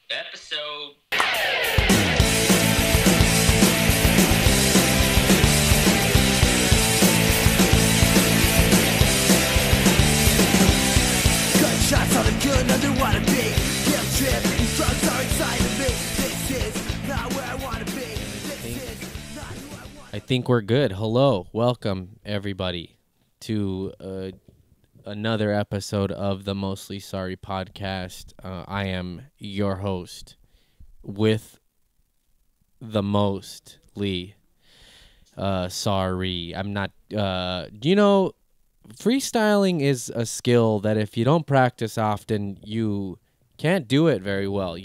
Episode. Gunshots on a gun, I don't wanna be. Guilt trip, these drugs are inside of me. This is not where I wanna be. This is not who I want. I think we're good. Hello, welcome everybody to another episode of the Mostly Sorry podcast. I am your host with the mostly sorry. I'm not. Freestyling is a skill that if you don't practice often, you can't do it very well.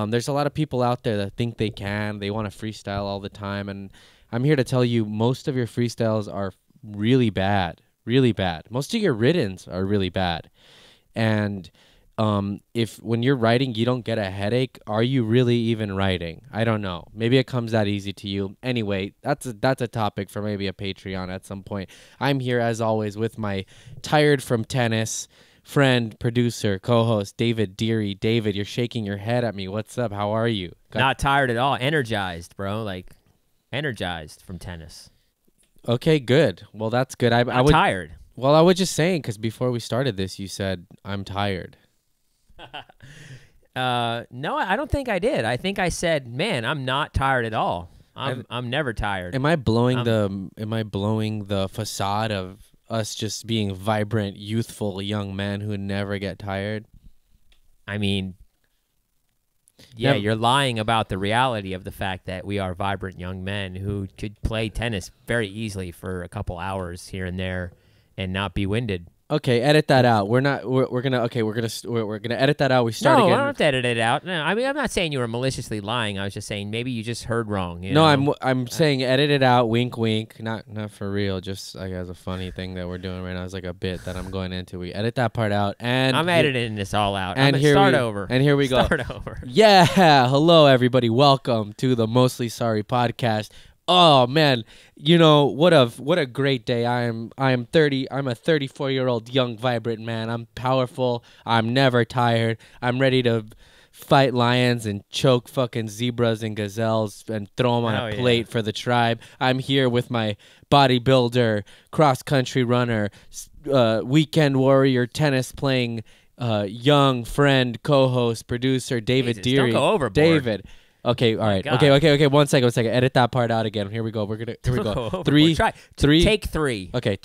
There's a lot of people out there that think they can. They want to freestyle all the time, and I'm here to tell you most of your freestyles are really bad, really bad. Most of your writtens are really bad. And if when you're writing you don't get a headache, are you really even writing? I don't know. Maybe it comes that easy to you. Anyway, that's a topic for maybe a Patreon at some point. I'm here as always with my tired from tennis friend, producer, co-host David Deary. David, you're shaking your head at me. What's up? How are you? Not tired at all. Energized, bro. Like, energized from tennis. Okay, good. Well, that's good. I'm tired. Well, I was just saying because before we started this, you said I'm tired. No, I don't think I did. I think I said, man, I'm not tired at all. I'm never tired. Am I blowing the facade of us just being vibrant, youthful young men who never get tired? I mean, yeah, Never. you're lying about the reality of the fact that we are vibrant young men who could play tennis very easily for a couple hours here and there and not be winded. Okay, edit that out. We're gonna edit that out. We start No, again. I don't have to edit it out. No, I mean, I'm not saying you were maliciously lying. I was just saying maybe you just heard wrong. You No, know? I'm saying edit it out. Wink, wink. Not for real. Just like as a funny thing that we're doing right now. It's like a bit that I'm going into. We edit that part out, and I'm editing this all out. And here start we over. And here we go. Start over. Yeah. Hello, everybody. Welcome to the Mostly Sorry podcast. Oh man, what a great day. I am 30. I'm a 34-year-old young vibrant man. I'm powerful. I'm never tired. I'm ready to fight lions and choke fucking zebras and gazelles and throw them on Hell a yeah. plate for the tribe. I'm here with my bodybuilder, cross-country runner, weekend warrior, tennis playing young friend, co-host, producer David Jesus, Deary. don't go overboard. David. Okay, all right. God. Okay. 1 second. Edit that part out again. Here we go. Here we Don't go. go overboard. Three. Take three. Okay,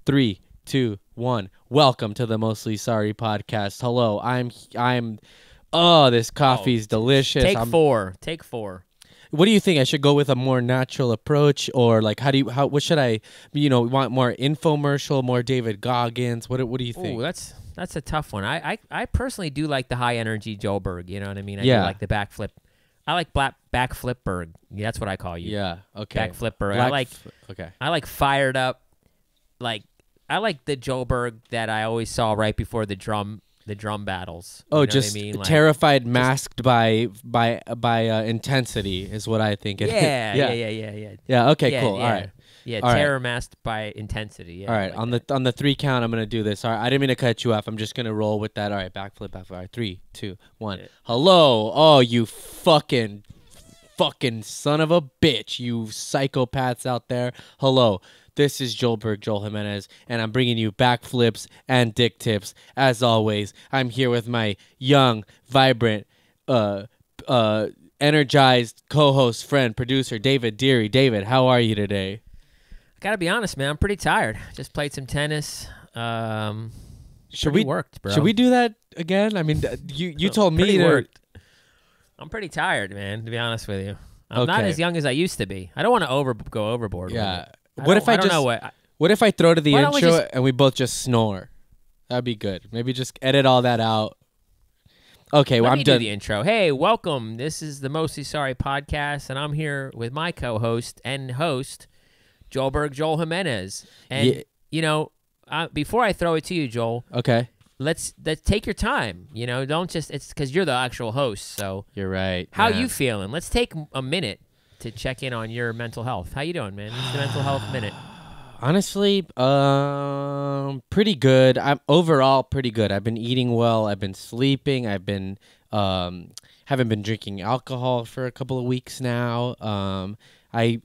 3, 2, 1. Welcome to the Mostly Sorry podcast. Hello, I'm. Oh, this coffee's delicious. Take four. What do you think? I should go with a more natural approach, or like what should I? Want more infomercial, more David Goggins? What do you think? Ooh, that's a tough one. I personally do like the high energy Joburg. You know what I mean? I Yeah. do like the backflip. I like backflipberg. Yeah, that's what I call you. Yeah. Okay. Backflipper. Okay. I like fired up. Like I like the Joburg that I always saw right before the drum battles. Oh, You know just what I mean? Like, terrified, masked by intensity is what I think. Yeah. Yeah. Okay. Yeah, cool. yeah. All right. Yeah, All right. terror masked by intensity. Yeah, All right. like On the 3 count, I'm gonna do this. All right. I didn't mean to cut you off. I'm just gonna roll with that. All right. Backflip. All right. 3, 2, 1. Yeah. Hello. Oh, you fucking son of a bitch. You psychopaths out there. Hello. This is Joel Jimenez, and I'm bringing you backflips and dick tips. As always, I'm here with my young, vibrant, energized co-host, friend, producer, David Deary. David, how are you today? Gotta be honest, man. I'm pretty tired. Just played some tennis. Should worked, bro? Should we do that again? I mean, you told me Pretty to. worked. I'm pretty tired, man. To be honest with you, I'm not Okay. as young as I used to be. I don't want to go overboard. Yeah. With it. What if I don't just? know what? What if I throw to the Why don't we intro just- and we both just snore? That'd be good. Maybe just edit all that out. Okay, well, Let I'm me done. do the intro. Hey, welcome. This is the Mostly Sorry podcast, and I'm here with my co-host and host, Joel Jimenez. And before I throw it to you, Joel, Okay. let's take your time. Don't just it's because you're the actual host. So You're right. how man. you feeling? Let's take a minute to check in on your mental health. How you doing, man? This is the mental health minute. Honestly, pretty good. I'm overall pretty good. I've been eating well. I've been sleeping. I've been Haven't been drinking alcohol for a couple of weeks now. I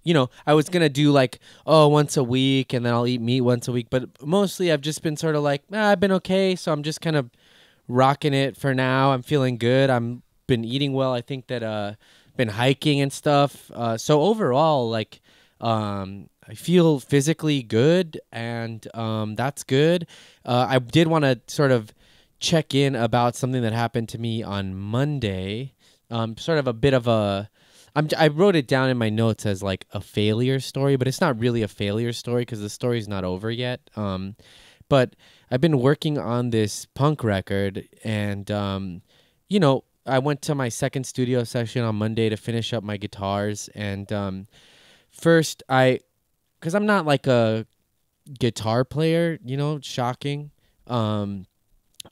was gonna do like once a week, and then I'll eat meat once a week. But mostly I've just been sort of like I've been okay, so I'm just kind of rocking it for now. I'm feeling good. I'm been eating well. I think that been hiking and stuff. So overall, like I feel physically good, and that's good. I did want to sort of check in about something that happened to me on Monday. Sort of a bit of a I wrote it down in my notes as like a failure story, but it's not really a failure story because the story's not over yet. But I've been working on this punk record, and I went to my second studio session on Monday to finish up my guitars. And first, because I'm not like a guitar player, shocking.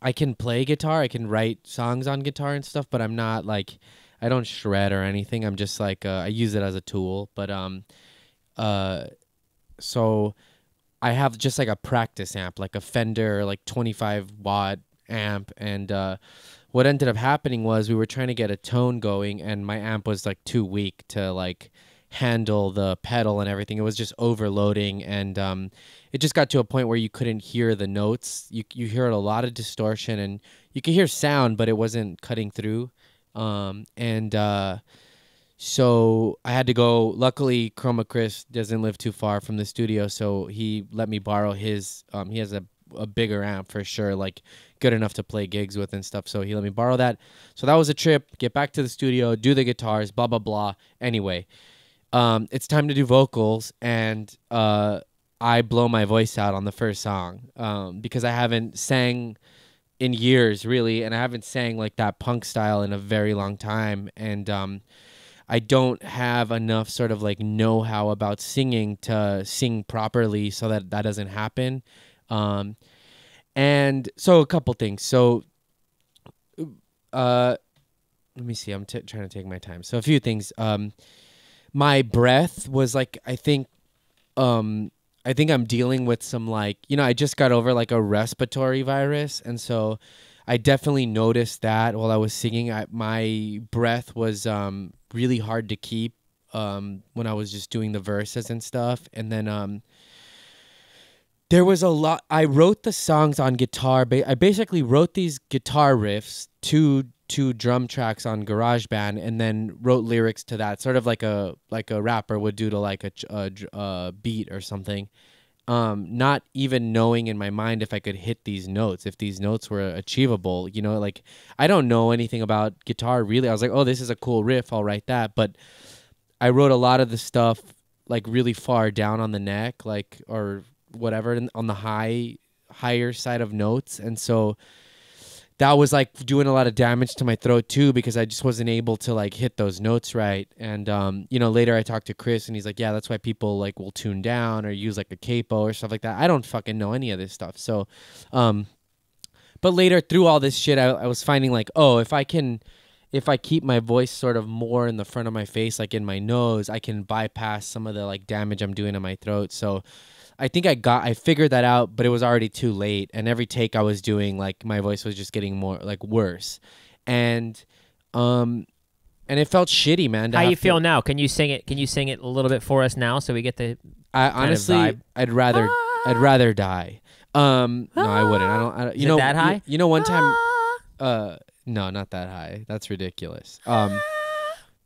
I can play guitar, I can write songs on guitar and stuff, but I'm not like, I don't shred or anything. I'm just like, I use it as a tool. But so I have just like a practice amp, like a Fender, like 25 watt amp. And what ended up happening was we were trying to get a tone going, and my amp was like too weak to like handle the pedal and everything. It was just overloading, and it just got to a point where you couldn't hear the notes. You heard a lot of distortion, and you could hear sound, but it wasn't cutting through. So I had to go. Luckily, Chroma Chris doesn't live too far from the studio, so he let me borrow his. He has a bigger amp for sure, like good enough to play gigs with and stuff. So he let me borrow that. So that was a trip. Get back to the studio, do the guitars, blah blah blah. Anyway, it's time to do vocals, and I blow my voice out on the first song because I haven't sang in years, really, and I haven't sang like that punk style in a very long time, and I don't have enough sort of like know-how about singing to sing properly so that doesn't happen. And so a couple things. So let me see. I'm trying to take my time. So a few things. My breath was like, I think I'm dealing with some like, I just got over like a respiratory virus. And so I definitely noticed that while I was singing. My breath was really hard to keep when I was just doing the verses and stuff. And then there was a lot. I wrote the songs on guitar. I basically wrote these guitar riffs, two drum tracks on GarageBand, and then wrote lyrics to that, sort of like a rapper would do to like a beat or something. Not even knowing in my mind if I could hit these notes, if these notes were achievable. Like I don't know anything about guitar really. I was like, oh, this is a cool riff, I'll write that. But I wrote a lot of the stuff like really far down on the neck, like, or whatever, on the higher side of notes. And so that was like doing a lot of damage to my throat too, because I just wasn't able to like hit those notes right. And later I talked to Chris, and he's like, yeah, that's why people like will tune down or use like a capo or stuff like that. I don't fucking know any of this stuff. So but later through all this shit, I was finding like, oh, if I keep my voice sort of more in the front of my face, like in my nose, I can bypass some of the like damage I'm doing to my throat. So I think I figured that out, but it was already too late. And every take I was doing, like my voice was just getting more like worse, and it felt shitty, man. How you feel now? Can you sing it? Can you sing it a little bit for us now so we get the? Honestly, I'd rather die. No, I wouldn't. I don't. Is it that high? One time. No, not that high. That's ridiculous.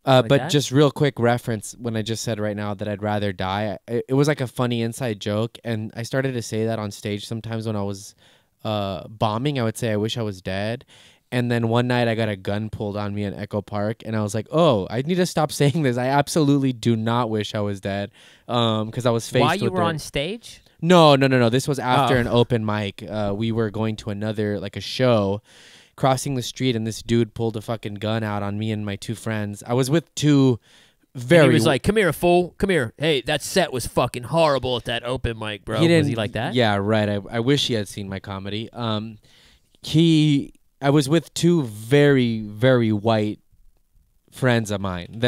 Like but that? just real quick reference, when I just said right now that I'd rather die, it was like a funny inside joke, and I started to say that on stage sometimes when I was bombing. I would say I wish I was dead, and then one night I got a gun pulled on me in Echo Park, and I was like, oh, I need to stop saying this. I absolutely do not wish I was dead, because I was faced While with you were on stage? No. This was after an open mic. We were going to another, like a show, crossing the street, and this dude pulled a fucking gun out on me and my two friends. I was with two very... And he was like, come here, fool. Come here. Hey, that set was fucking horrible at that open mic, bro. Was he like that? Yeah, right. I wish he had seen my comedy. I was with two very, very white friends of mine.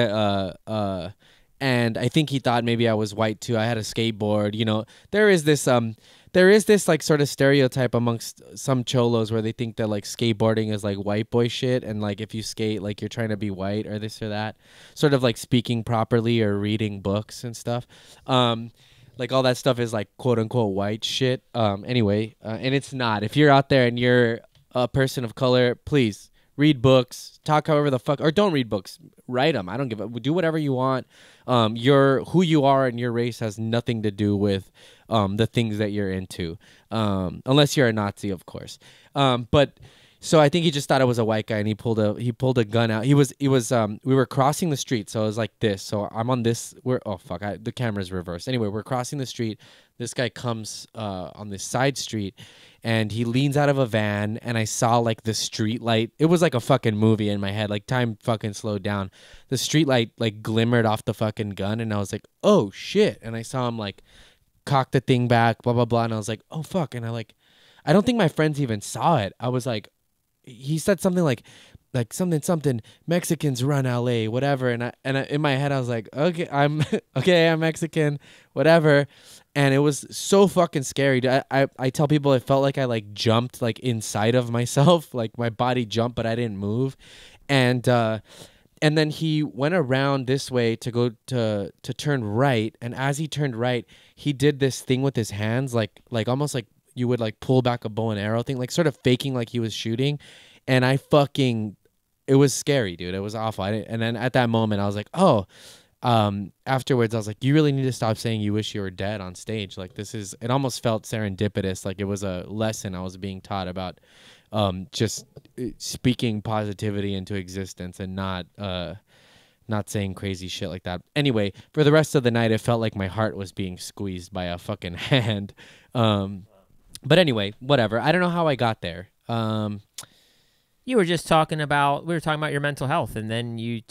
And I think he thought maybe I was white too. I had a skateboard. There is this there is this like sort of stereotype amongst some cholos where they think that like skateboarding is like white boy shit, and like if you skate like you're trying to be white or this or that, sort of like speaking properly or reading books and stuff. Like all that stuff is like quote unquote white shit. Anyway, and it's not. If you're out there and you're a person of color, please read books, talk however the fuck, or don't read books, write them. I don't give a, do whatever you want. Who you are and your race has nothing to do with the things that you're into, unless you're a Nazi, of course. But so I think he just thought it was a white guy, and he pulled a gun out. We were crossing the street, so it was like this. So I'm on this. The camera's reversed. Anyway, we're crossing the street. This guy comes on this side street, and he leans out of a van, and I saw like the street light. It was like a fucking movie in my head. Like time fucking slowed down. The street light like glimmered off the fucking gun, and I was like, oh shit. And I saw him like cock the thing back, blah blah blah, and I was like, oh fuck. And I don't think my friends even saw it. I was like, he said something like something Mexicans run LA, whatever, and I in my head I was like, okay, I'm Mexican, whatever. And it was so fucking scary. I tell people it felt like I like jumped like inside of myself, like my body jumped but I didn't move. And then he went around this way to go to turn right, and as he turned right, he did this thing with his hands, like almost like you would like pull back a bow and arrow thing, like sort of faking like he was shooting. And it was scary, dude. It was awful. And then at that moment I was like, oh, afterwards I was like, you really need to stop saying you wish you were dead on stage. Like it almost felt serendipitous. Like it was a lesson I was being taught about, just speaking positivity into existence and not saying crazy shit like that. Anyway, for the rest of the night, it felt like my heart was being squeezed by a fucking hand. But anyway, whatever. I don't know how I got there. We were talking about your mental health, and then you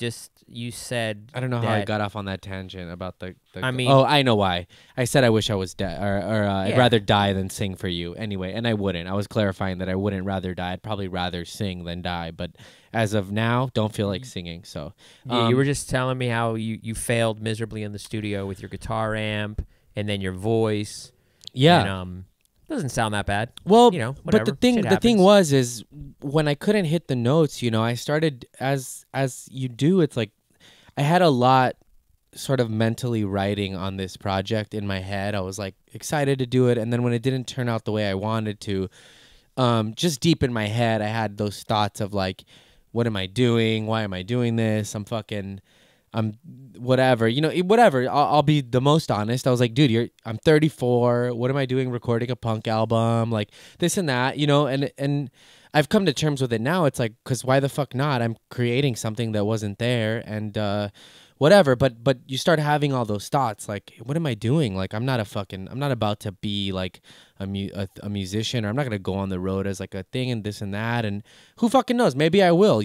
said, I don't know how I got off on that tangent about the I mean, oh, I know why. I said I wish I was dead, or I'd rather die than sing for you. Anyway, and I wouldn't. I was clarifying that I wouldn't rather die. I'd probably rather sing than die. But as of now, don't feel like singing. So you were just telling me how you failed miserably in the studio with your guitar amp and then your voice. Yeah. And, doesn't sound that bad. Well, whatever. But the thing is when I couldn't hit the notes, I started as you do. It's like I had a lot sort of mentally writing on this project in my head. I was like excited to do it, and then when it didn't turn out the way I wanted to, just deep in my head, I had those thoughts of like, what am I doing? Why am I doing this? I'm whatever, whatever. I'll be the most honest. I was like, dude, I'm 34. What am I doing recording a punk album? Like this and that, and I've come to terms with it now. It's like, cause why the fuck not? I'm creating something that wasn't there, and whatever. But you start having all those thoughts like, what am I doing? Like I'm not about to be like a musician, or I'm not going to go on the road as like a thing and this and that. And who fucking knows? Maybe I will,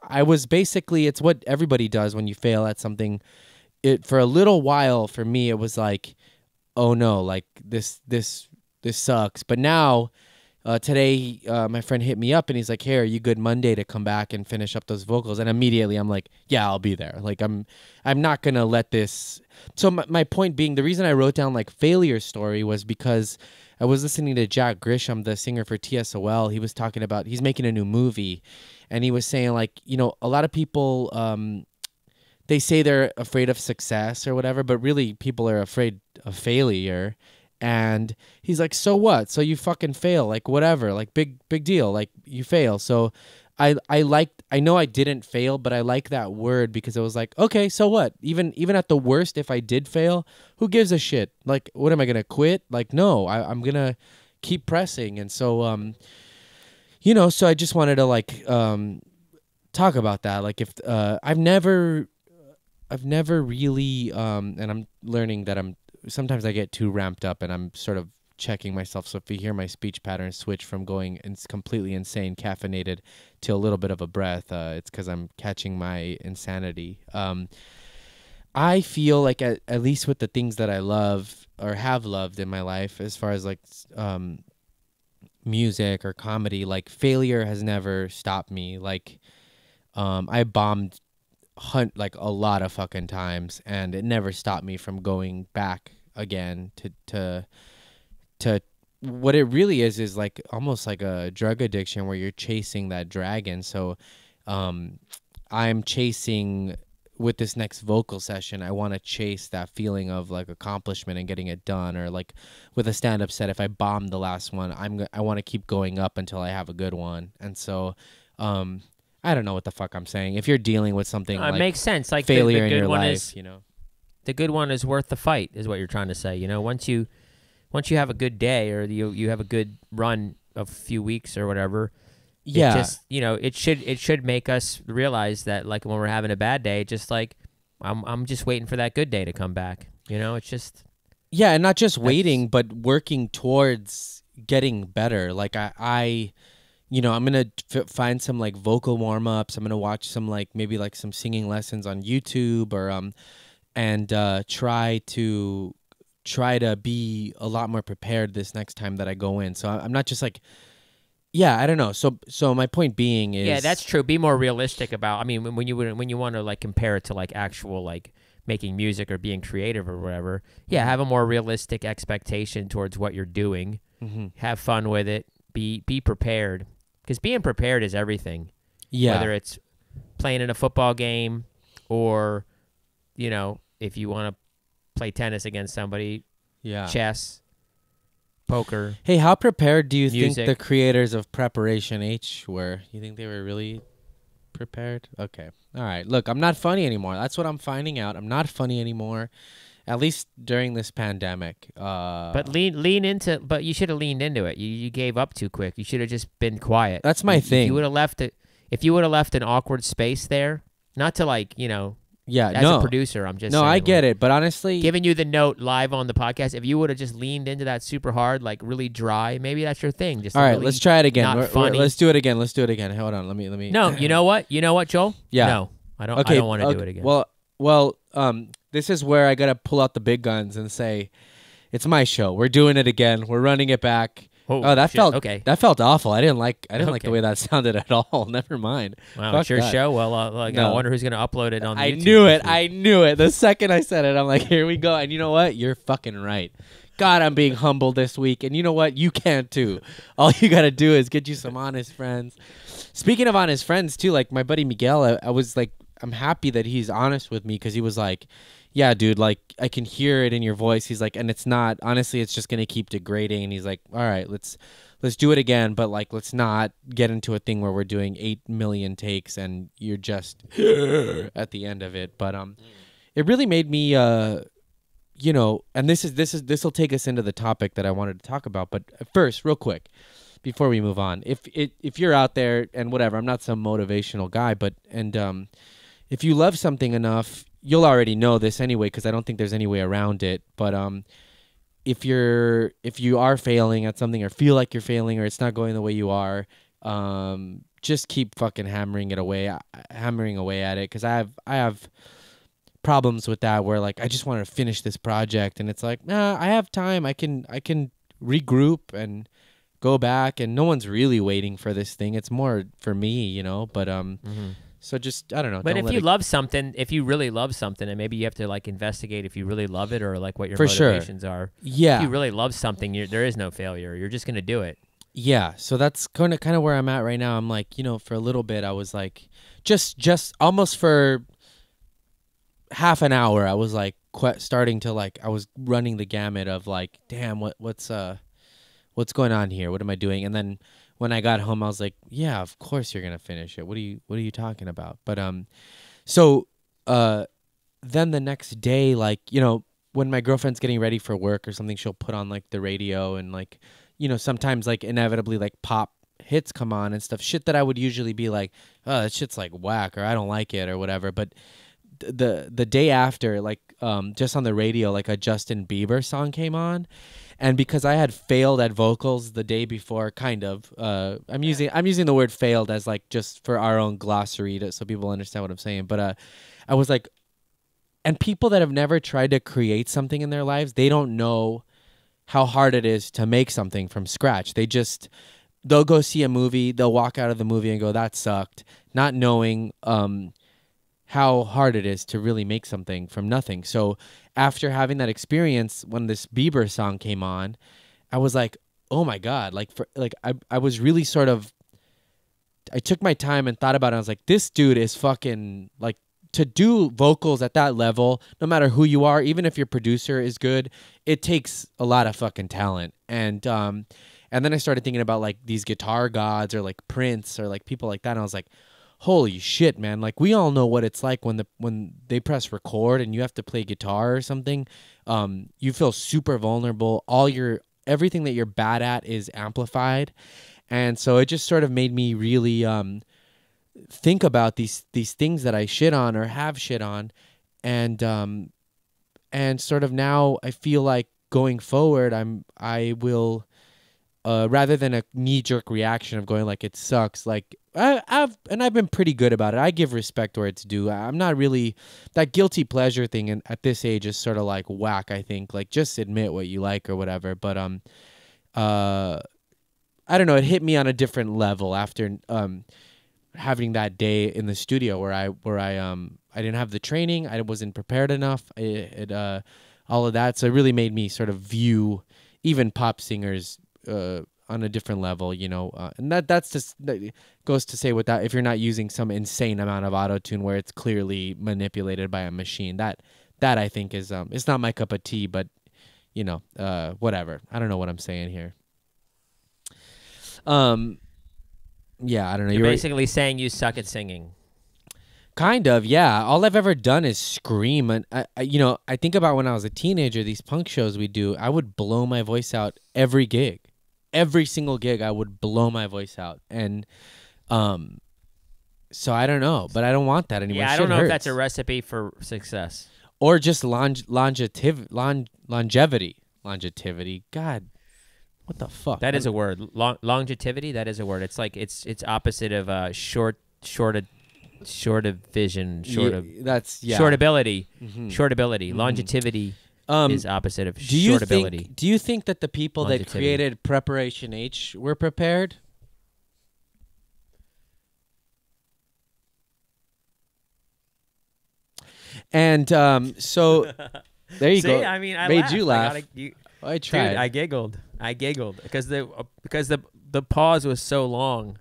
I was basically, it's what everybody does when you fail at something. For a little while for me, it was like, oh no, like this sucks. But now, today, my friend hit me up and he's like, hey, are you good Monday to come back and finish up those vocals? And immediately I'm like, yeah, I'll be there. Like I'm not going to let this. So my point being, the reason I wrote down like failure story was because I was listening to Jack Grisham, the singer for TSOL. He was talking about, he's making a new movie, and he was saying like, a lot of people, they say they're afraid of success or whatever, but really people are afraid of failure. And he's like, so what? So you fucking fail, like whatever, like big deal, like you fail. So I know I didn't fail, but I like that word because it was like, okay, so what? Even at the worst, if I did fail, who gives a shit? Like, what am I gonna quit? Like, no, I'm gonna keep pressing. And so so I just wanted to like talk about that. Like if I've never really and I'm learning that sometimes I get too ramped up and I'm sort of checking myself. So if you hear my speech pattern switch from going completely insane, caffeinated, to a little bit of a breath, it's because I'm catching my insanity. I feel like at least with the things that I love or have loved in my life, as far as like music or comedy, like failure has never stopped me. Like I bombed like a lot of fucking times, and it never stopped me from going back again to what it really is like almost like a drug addiction where you're chasing that dragon. So I'm chasing with this next vocal session, I want to chase that feeling of like accomplishment and getting it done, or like with a stand-up set, if I bomb the last one, I want to keep going up until I have a good one. And so I don't know what the fuck I'm saying. If you're dealing with something it like makes sense. Like failure the in good your one life, is, you know. the good one is worth the fight, is what you're trying to say. You know, once you have a good day, or you have a good run of a few weeks or whatever, Yeah. it just, you know, it should make us realize that, like, when we're having a bad day, just like I'm just waiting for that good day to come back. You know, it's just Yeah, and not just waiting, but working towards getting better. Like I you know, I'm gonna find some like vocal warm ups. I'm gonna watch some like maybe like some singing lessons on YouTube, or and try to be a lot more prepared this next time that I go in. So I'm not just like, yeah, I don't know. So my point being is, yeah, that's true. Be more realistic about. I mean, when you want to like compare it to like actual like making music or being creative or whatever. Yeah, have a more realistic expectation towards what you're doing. Mm-hmm. Have fun with it. Be prepared, because being prepared is everything. Yeah, Whether it's playing in a football game, or, you know, if you want to play tennis against somebody, yeah. chess, poker. Hey, how prepared do you Music. think the creators of Preparation H were? You think they were really prepared? Okay. All right. Look, I'm not funny anymore. That's what I'm finding out. I'm not funny anymore, at least during this pandemic. But lean into. But you should have leaned into it. You gave up too quick. You should have just been quiet. That's my thing. If you would have left it, if you would have left an awkward space there, not to like, you know, yeah, as a producer, I'm just no, saying, I get like, it, but honestly, giving you the note live on the podcast, if you would have just leaned into that super hard, like really dry, maybe that's your thing. Just all right, really let's try it again. not funny. Let's do it again. Let's do it again. Hold on. Let me. No, you know what, Joel? Yeah. No, I don't. Okay, I don't want to do it again. Well, this is where I gotta pull out the big guns and say, it's my show. We're doing it again. We're running it back. Oh, that shit. felt okay. That felt awful. I didn't like the Okay. way that sounded at all. Never mind. Wow, Fuck it's your that. show. Well, I No. wonder who's gonna upload it on. The I YouTube knew this it. week. I knew it. The second I said it, I'm like, here we go. And you know what? You're fucking right. God, I'm being humble this week. And you know what? You can too. All you got to do is get you some honest friends. Speaking of honest friends too, like my buddy Miguel, I was like, I'm happy that he's honest with me, because he was like, yeah, dude, like I can hear it in your voice. He's like, and it's not, honestly, it's just going to keep degrading. And he's like, all right, let's do it again. But like, let's not get into a thing where we're doing 8 million takes and you're just at the end of it. But it really made me, you know, and this will take us into the topic that I wanted to talk about. But first, real quick, before we move on, if you're out there and whatever, I'm not some motivational guy, but if you love something enough, you'll already know this anyway, because I don't think there's any way around it. But if you are failing at something, or feel like you're failing, or it's not going the way you are, just keep fucking hammering away at it. Because I have problems with that, where like I just want to finish this project, and it's like, nah, I have time. I can regroup and go back, and no one's really waiting for this thing. It's more for me, you know. But so just, I don't know. But don't if let you it- love something, if you really love something, and maybe you have to like investigate if you really love it, or like what your For sure. motivations are. yeah, If you really love something, there is no failure. You're just gonna do it. yeah. So that's kind of where I'm at right now. I'm like, you know, for a little bit, I was like, just almost for half an hour, I was like starting to like, I was running the gamut of like, damn, what's going on here? What am I doing? And then when I got home, I was like, yeah, of course you're gonna finish it. What are you talking about? But so then the next day, like, you know, when my girlfriend's getting ready for work or something, she'll put on like the radio, and like, you know, sometimes like inevitably like pop hits come on and stuff, shit that I would usually be like, oh, that shit's like whack, or I don't like it or whatever. But the day after, like just on the radio, like a Justin Bieber song came on, and because I had failed at vocals the day before, kind of, I'm using the word failed as like just for our own glossary so people understand what I'm saying. But I was like, and people that have never tried to create something in their lives, they don't know how hard it is to make something from scratch. They'll go see a movie, they'll walk out of the movie and go, that sucked, not knowing how hard it is to really make something from nothing. So after having that experience, when this Bieber song came on, I was like, oh my God, like I was really sort of, I took my time and thought about it. I was like, this dude is fucking like, to do vocals at that level, no matter who you are, even if your producer is good, it takes a lot of fucking talent. And then I started thinking about like these guitar gods or like Prince or like people like that. And I was like, holy shit, man. Like we all know what it's like when they press record and you have to play guitar or something. You feel super vulnerable. Everything that you're bad at is amplified. And so it just sort of made me really think about these things that I shit on or have shit on, and sort of now I feel like going forward I will rather than a knee-jerk reaction of going like it sucks, like I've been pretty good about it. I give respect where it's due. I'm not really that guilty pleasure thing, and at this age is sort of like whack, I think. Like just admit what you like or whatever. But I don't know, it hit me on a different level after having that day in the studio where I didn't have the training, I wasn't prepared enough, all of that. So it really made me sort of view even pop singers on a different level, you know. And that goes to say with that, if you're not using some insane amount of auto-tune where it's clearly manipulated by a machine, that I think is it's not my cup of tea, but you know, whatever. I don't know what I'm saying here. Yeah, I don't know. You're basically saying you suck at singing. Kind of, yeah. All I've ever done is scream. And, I think about when I was a teenager, these punk shows we do, I would blow my voice out every gig. Every single gig, I would blow my voice out. And so I don't know, but I don't want that anymore. Yeah, I don't know if that's a recipe for success. Or just longevity. Longevity. God. What the fuck? That is a word. Longevity. That is a word. It's like it's opposite of short of vision. Short ability. Mm-hmm. Short ability. Mm-hmm. Longevity is opposite of short ability. Do you think that the people that created Preparation H were prepared? And so there you go. I mean, I made laughed. you laugh. I tried. Dude, I giggled because the pause was so long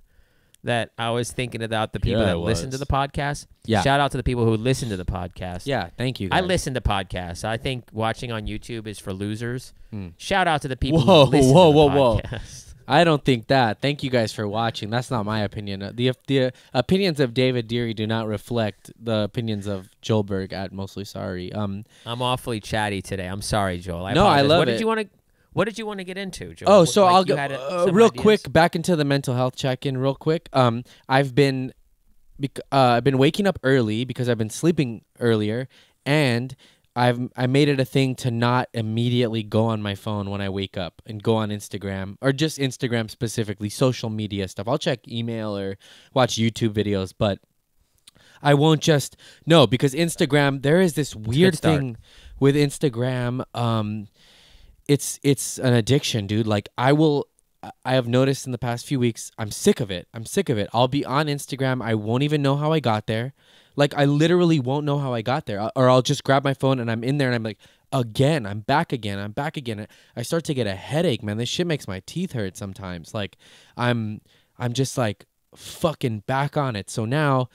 that I was thinking about the people that listen to the podcast. Yeah. Shout out to the people who listen to the podcast. Yeah, thank you guys. I listen to podcasts. I think watching on YouTube is for losers. Shout out to the people who listen to the podcast. I don't think that. Thank you guys for watching. That's not my opinion. The opinions of David Deary do not reflect the opinions of Joel Berg at Mostly Sorry. I'm awfully chatty today. I'm sorry, Joel. I love what it. What did you want to get into, Joel? Oh, so I'll go real quick back into the mental health check-in real quick. I've been waking up early because I've been sleeping earlier, and I made it a thing to not immediately go on my phone when I wake up and go on Instagram, or just Instagram specifically, social media stuff. I'll check email or watch YouTube videos, but I won't because Instagram, there is this weird thing with Instagram. It's an addiction, dude. Like I have noticed in the past few weeks, I'm sick of it. I'll be on Instagram. I won't even know how I got there. Like, I literally won't know how I got there. Or I'll just grab my phone and I'm in there and I'm like, I'm back again. I start to get a headache, man. This shit makes my teeth hurt sometimes. Like, I'm just like fucking back on it. So now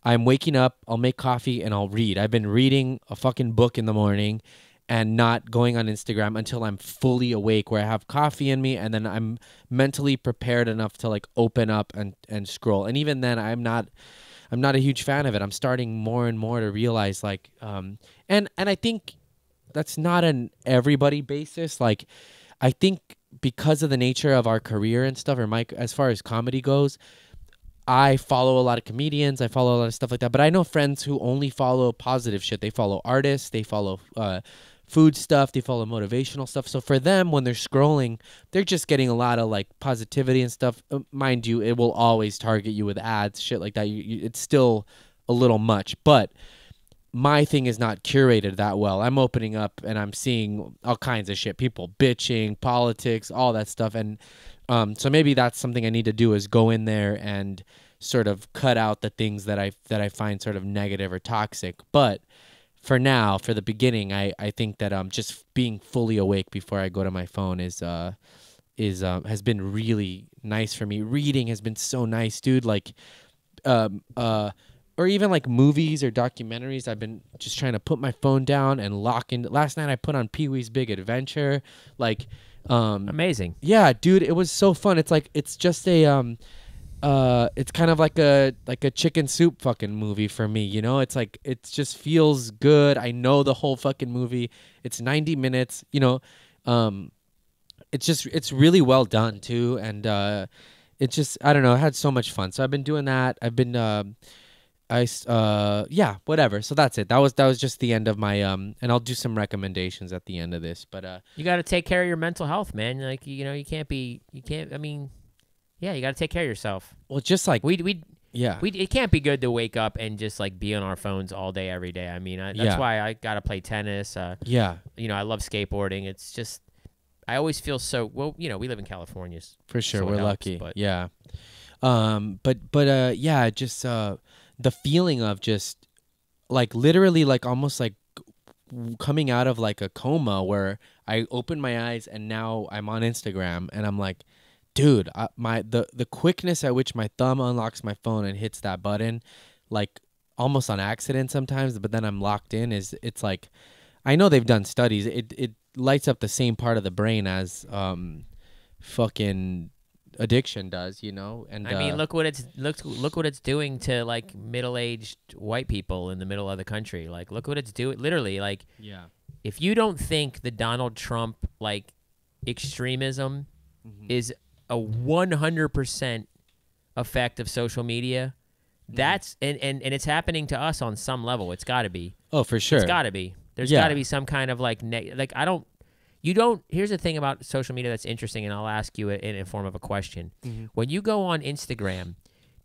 I'm waking up, I'll make coffee and I'll read. I've been reading a fucking book in the morning and not going on Instagram until I'm fully awake, where I have coffee in me and then I'm mentally prepared enough to like open up and scroll. And even then I'm not a huge fan of it. I'm starting more and more to realize like, and I think that's not an everybody basis. Like, I think because of the nature of our career and stuff, or as far as comedy goes, I follow a lot of comedians. I follow a lot of stuff like that. But I know friends who only follow positive shit. They follow artists. They follow food stuff. They follow motivational stuff. So for them, when they're scrolling, they're just getting a lot of like positivity and stuff. Mind you, it will always target you with ads, shit like that. It's still a little much, but my thing is not curated that well. I'm opening up and I'm seeing all kinds of shit, people bitching, politics, all that stuff. And so maybe that's something I need to do, is go in there and sort of cut out the things that I find sort of negative or toxic. But for now, for the beginning, I think that just being fully awake before I go to my phone is is has been really nice for me. Reading has been so nice, dude. Like, or even like movies or documentaries. I've been just trying to put my phone down and lock in. Last night I put on Pee-wee's Big Adventure. Like, Amazing. yeah, dude, it was so fun. It's like it's just a it's kind of like a chicken soup fucking movie for me, you know? It's like it just feels good. I know the whole fucking movie. It's 90 minutes, you know. It's really well done too, and it's just I don't know, I had so much fun. So I've been doing that. I've been yeah, whatever. So that's it. That was just the end of my and I'll do some recommendations at the end of this, but You got to take care of your mental health, man. Like, you know, you can't, I mean, yeah, you got to take care of yourself. well, just like yeah. It can't be good to wake up and just like be on our phones all day, every day. I mean, that's Yeah. why I got to play tennis. Yeah, You know, I love skateboarding. It's just, I always feel so, well, you know, we live in California. for sure. So it We're helps, lucky. but- Yeah. Yeah, just the feeling of just like literally like almost like coming out of like a coma where I opened my eyes and now I'm on Instagram and I'm like, dude, the quickness at which my thumb unlocks my phone and hits that button, like almost on accident sometimes, but then I'm locked in. It's like, I know they've done studies. It lights up the same part of the brain as fucking addiction does, you know. And I mean, look what it's doing to like middle-aged white people in the middle of the country. Like, look what it's doing. Literally, like, yeah, if you don't think the Donald Trump like extremism is a 100% effect of social media, that's and it's happening to us on some level. It's got to be. oh for sure, It's got to be. There's Yeah. got to be some kind of like you don't. Here's the thing about social media that's interesting, and I'll ask you it in a form of a question. When you go on Instagram,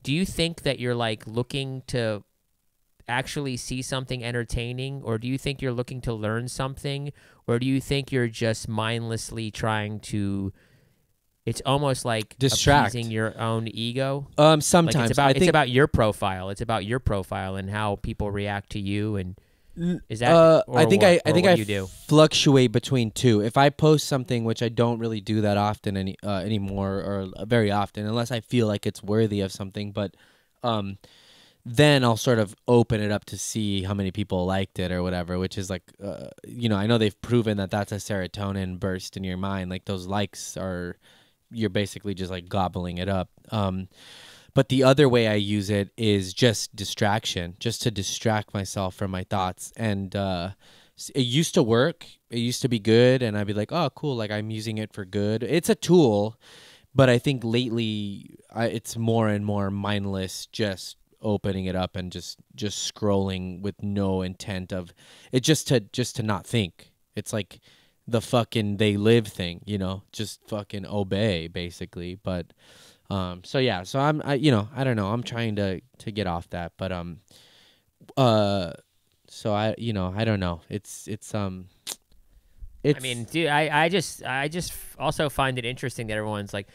do you think that you're like looking to actually see something entertaining, or do you think you're looking to learn something, or do you think you're just mindlessly trying to? It's almost like Distract. appeasing your own ego. sometimes Like I think it's about your profile. It's about your profile and how people react to you. And is that? Or I think what? I Or think what I do you do? fluctuate between two. If I post something, which I don't really do that often anymore, or very often, unless I feel like it's worthy of something, but then I'll sort of open it up to see how many people liked it or whatever, which is like, you know, I know they've proven that that's a serotonin burst in your mind. Like those likes are, you're basically just like gobbling it up. But the other way I use it is just distraction, just to distract myself from my thoughts. And it used to work. It used to be good. And I'd be like, oh, cool. Like I'm using it for good. It's a tool. But I think lately it's more and more mindless, just opening it up and just scrolling with no intent of it, just to not think. It's like the fucking they live thing, you know, just fucking obey basically. But so yeah, so I don't know, I'm trying to get off that, but so I don't know, it's I mean, dude, I just also find it interesting that everyone's like,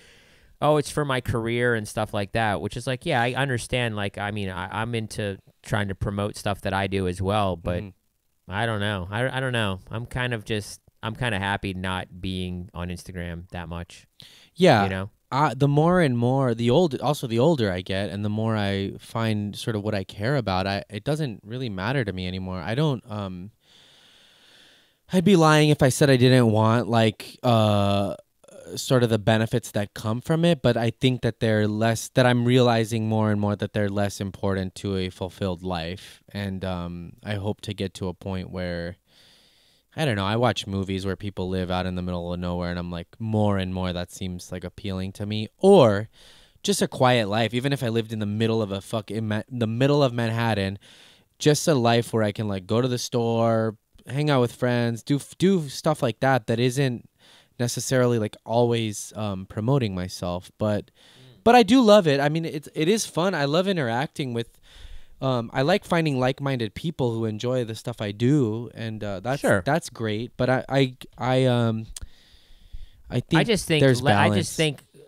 oh, it's for my career and stuff like that, which is like, yeah, I understand. Like, I mean, I'm into trying to promote stuff that I do as well, but I don't know. I don't know. I'm kind of happy not being on Instagram that much. Yeah. You know? The more and more, the older I get, and the more I find sort of what I care about, it doesn't really matter to me anymore. I don't, I'd be lying if I said I didn't want like, sort of the benefits that come from it, but I think that that I'm realizing more and more that they're less important to a fulfilled life. And, I hope to get to a point where, I don't know, I watch movies where people live out in the middle of nowhere, and I'm like, more and more that seems like appealing to me. Or just a quiet life, even if I lived in the middle of the middle of Manhattan, just a life where I can like go to the store, hang out with friends, do stuff like that isn't necessarily like always promoting myself, but I do love it. I mean, it is fun. I love interacting with. I like finding like-minded people who enjoy the stuff I do, and that's great. But I think I just think there's balance.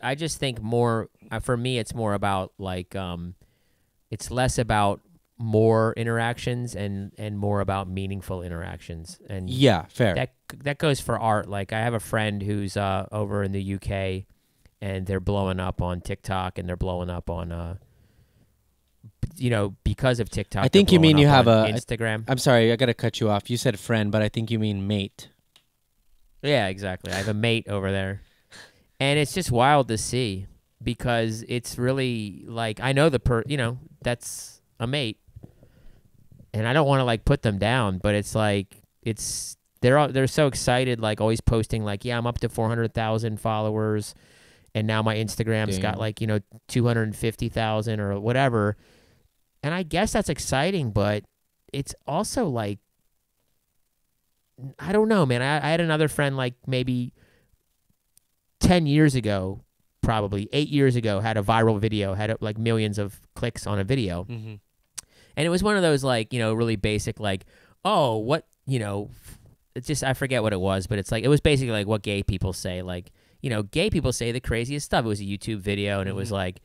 I just think more for me. It's more about like it's less about more interactions and more about meaningful interactions. And Yeah, fair. that goes for art. Like I have a friend who's over in the UK, and they're blowing up on TikTok, and they're blowing up on because of TikTok. I think you mean you have a Instagram. I'm sorry, I gotta cut you off. You said friend, but I think you mean mate. Yeah, exactly. I have a mate over there, and it's just wild to see because it's really like I know that's a mate, and I don't want to like put them down, but it's like they're so excited, like always posting like, yeah, I'm up to 400,000 followers, and now my Instagram's got like 250,000 or whatever, and I guess that's exciting, but it's also like I don't know, man. I had another friend like maybe 10 years ago, probably 8 years ago, had a viral video, had like millions of clicks on a video. Mm-hmm. And it was one of those like, really basic, like, oh, what, it's just, I forget what it was, but it's like, it was basically like what gay people say. Like, gay people say the craziest stuff. It was a YouTube video, and it was like,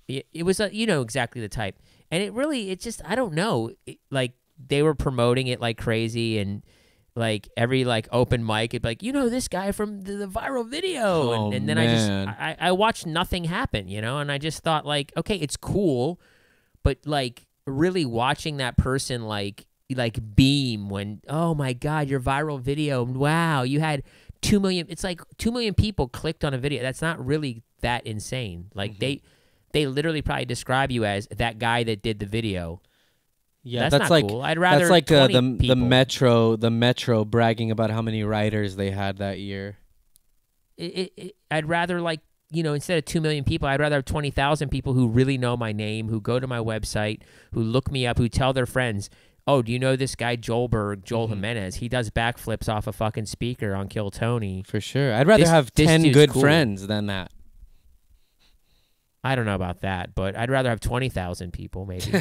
it was, exactly the type. And it just, I don't know. Like, they were promoting it like crazy, and like every like open mic, it'd be like, this guy from the viral video. Oh, and then man. I watched nothing happen, and I just thought like, okay, it's cool, but like really watching that person like beam when, oh my God, your viral video. Wow. You had 2 million. It's like 2 million people clicked on a video. That's not really that insane. Like they literally probably describe you as that guy that did the video. Yeah, that's not like cool. I'd rather that's like 20 the Metro bragging about how many writers they had that year. I'd rather like instead of 2 million people, I'd rather have 20,000 people who really know my name, who go to my website, who look me up, who tell their friends, oh, do you know this guy Joel Jimenez? He does backflips off a fucking speaker on Kill Tony. For sure, I'd rather have 10 good friends than that. I don't know about that, but I'd rather have 20,000 people, maybe.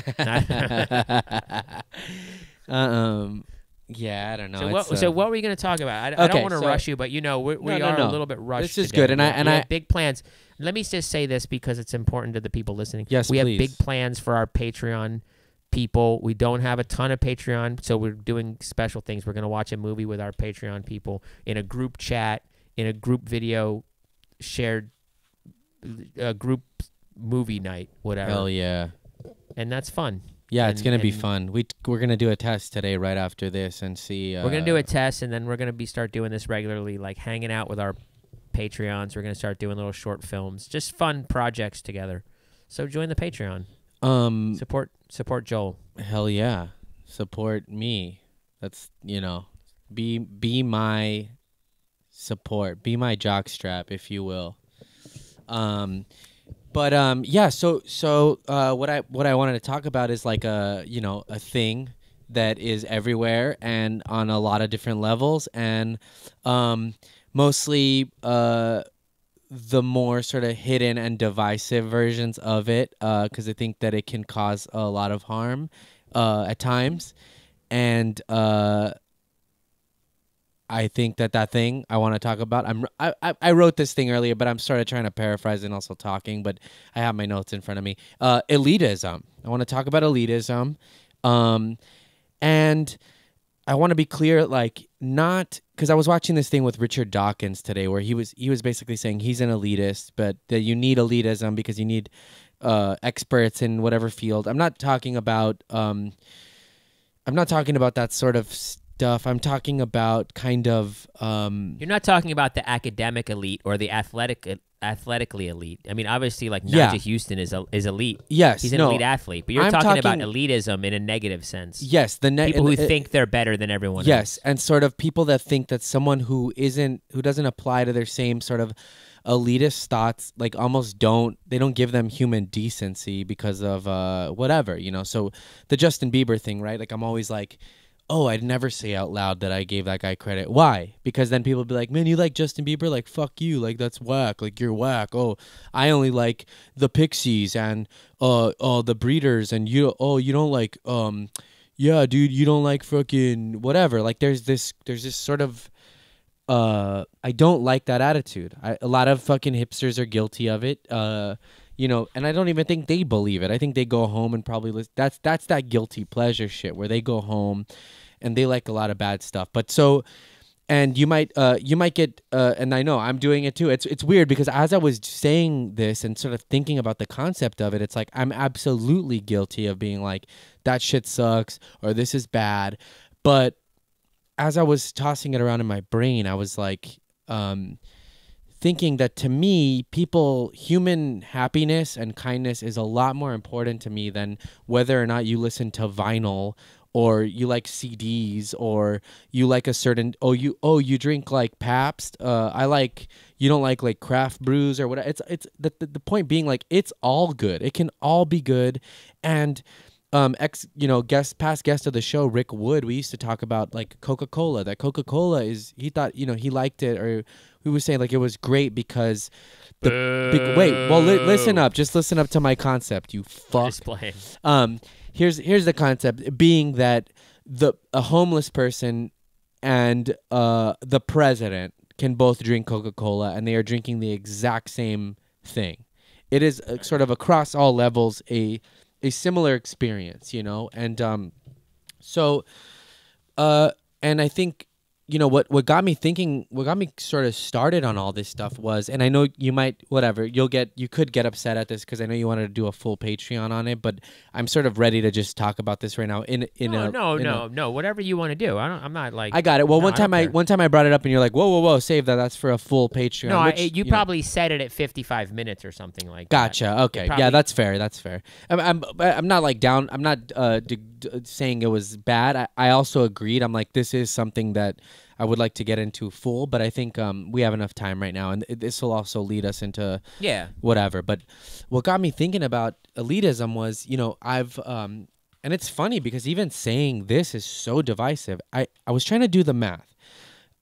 Yeah, I don't know. So what were we going to talk about? I don't want to rush you, but we are a little bit rushed. This is today. good, and I have big plans. Let me just say this because it's important to the people listening. Yes, we please. have big plans for our Patreon people. We don't have a ton of Patreon, so we're doing special things. We're going to watch a movie with our Patreon people in a group chat, in a group video, shared group movie night, whatever. Hell yeah. And that's fun. Yeah, it's going to be fun. We're going to do a test today right after this and see. We're going to do a test, and then we're going to start doing this regularly, like hanging out with our Patreons. We're going to start doing little short films, just fun projects together. So join the Patreon. Support Joel. Hell yeah. Support me. That's, be my support. Be my jockstrap, if you will. But yeah, so what I wanted to talk about is like a thing that is everywhere and on a lot of different levels, and mostly the more sort of hidden and divisive versions of it, because I think that it can cause a lot of harm at times, and I think that thing I want to talk about. I wrote this thing earlier, but I'm sort of trying to paraphrase and also talking. But I have my notes in front of me. Elitism. I want to talk about elitism, and I want to be clear, like not because I was watching this thing with Richard Dawkins today, where he was basically saying he's an elitist, but that you need elitism because you need experts in whatever field. I'm not talking about that sort of stuff. I'm talking about kind of You're not talking about the academic elite or the athletically elite. I mean, obviously, like Najee Houston is elite. Yes, he's an elite athlete. But you're talking about elitism in a negative sense. Yes, people who think they're better than everyone else. Yes, and sort of people that think that someone who doesn't apply to their same sort of elitist thoughts, like almost don't give them human decency because of whatever, So the Justin Bieber thing, right? Like I'm always like, oh, I'd never say out loud that I gave that guy credit. Why? Because then people be like, man, you like Justin Bieber? Like, fuck you. Like, that's whack. Like, you're whack. Oh, I only like the Pixies and the Breeders, and you don't like yeah, dude, you don't like fucking whatever. Like, there's this sort of I don't like that attitude. A lot of fucking hipsters are guilty of it. you know, and I don't even think they believe it. I think they go home and probably that's that guilty pleasure shit where they go home and they like a lot of bad stuff. But so, and you might get and I know I'm doing it too. It's weird because as I was saying this and sort of thinking about the concept of it, it's like I'm absolutely guilty of being like that shit sucks or this is bad. But as I was tossing it around in my brain, I was like thinking that to me, human happiness and kindness is a lot more important to me than whether or not you listen to vinyl or you like CDs or you like a certain you drink like Pabst. You don't like craft brews or whatever. It's the point being like it's all good. It can all be good. And past guest of the show, Rick Wood, we used to talk about like Coca-Cola. That Coca-Cola he thought, he liked it, or we were saying like it was great because listen up. Just listen up to my concept, you fuck. Just playing. Here's the concept being that a homeless person and the president can both drink Coca-Cola and they are drinking the exact same thing. It is sort of across all levels a similar experience, and and I think what got me thinking, what got me sort of started on all this stuff was, and I know you might, you could get upset at this because I know you wanted to do a full Patreon on it, but I'm sort of ready to just talk about this right now. No, whatever you want to do. I'm not like. I got it. Well, one time I brought it up and you're like, whoa, save that. That's for a full Patreon. No, you probably said it at 55 minutes or something like gotcha. that. Okay. Yeah, that's fair. That's fair. I'm not like down. I'm not saying it was bad. I also agreed. I'm like, this is something that I would like to get into full, but I think we have enough time right now, and this will also lead us into whatever. But what got me thinking about elitism was, I've and it's funny because even saying this is so divisive. I was trying to do the math.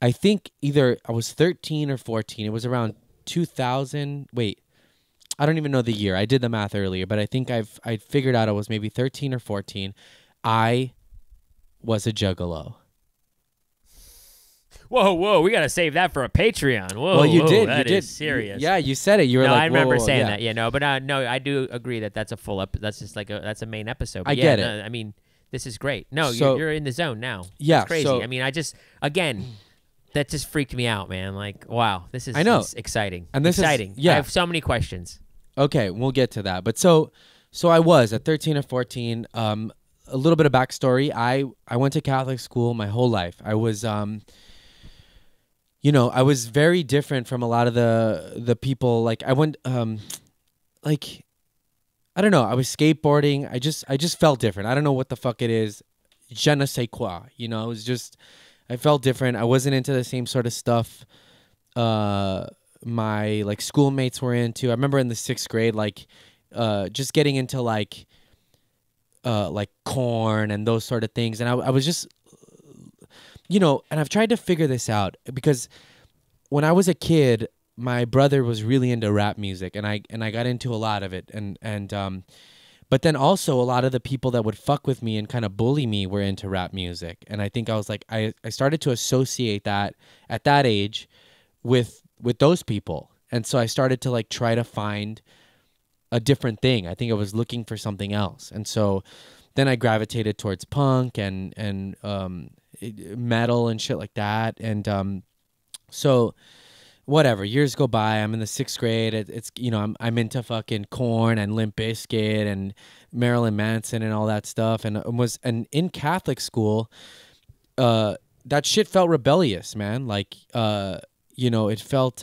I think either I was 13 or 14. It was around 2000. Wait, I don't even know the year. I did the math earlier, but I think I figured out I was maybe 13 or 14. I was a juggalo. Whoa! We gotta save that for a Patreon. Whoa! Well, you did. That you is did. serious. Yeah, you said it. You were no, like, I remember whoa, saying yeah. that. Yeah, no, but no, I do agree that that's a full that's just like that's a main episode. But I get it. I mean, this is great. No, So- you're in the zone now. Yeah, it's crazy. so- I mean, that just freaked me out, man. Like, wow, this is I know. exciting. And this is- exciting. yeah. I have so many questions. Okay, we'll get to that. But so I was at 13 or 14. A little bit of backstory. I went to Catholic school my whole life. I was I was very different from a lot of the people. Like I went like I don't know. I was skateboarding. I just felt different. I don't know what the fuck it is. Je ne sais quoi. It was just I felt different. I wasn't into the same sort of stuff my like schoolmates were into. I remember in the 6th grade just getting into like corn and those sort of things, and I was just and I've tried to figure this out because when I was a kid, my brother was really into rap music, and I got into a lot of it, and but then also a lot of the people that would fuck with me and kind of bully me were into rap music, and I think I was like I started to associate that at that age with those people, and so I started to like try to find a different thing. I think I was looking for something else, and so then I gravitated towards punk and metal and shit like that, and so whatever, years go by. I'm in the 6th grade. It's I'm into fucking Korn and Limp Bizkit and Marilyn Manson and all that stuff, and in Catholic school, that shit felt rebellious, man. Like it felt